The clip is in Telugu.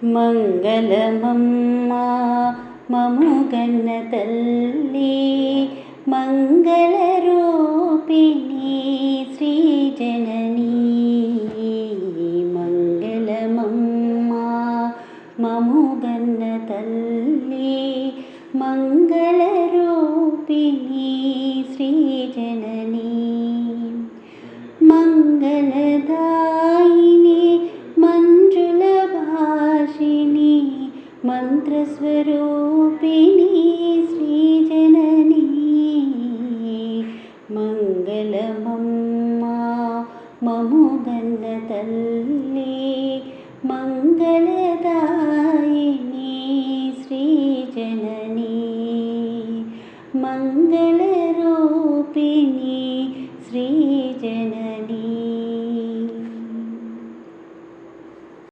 మంగళమమ్మా మముగన్న తల్లి మంగళరూపిణి శ్రీజననీ. మంగళమమ్మా మముగన్న తల్లి మంగళరూపిణి శ్రీజననీ. మంగళదాయిని మంజుల భాషిణి మంత్రస్వరూపిణి శ్రీ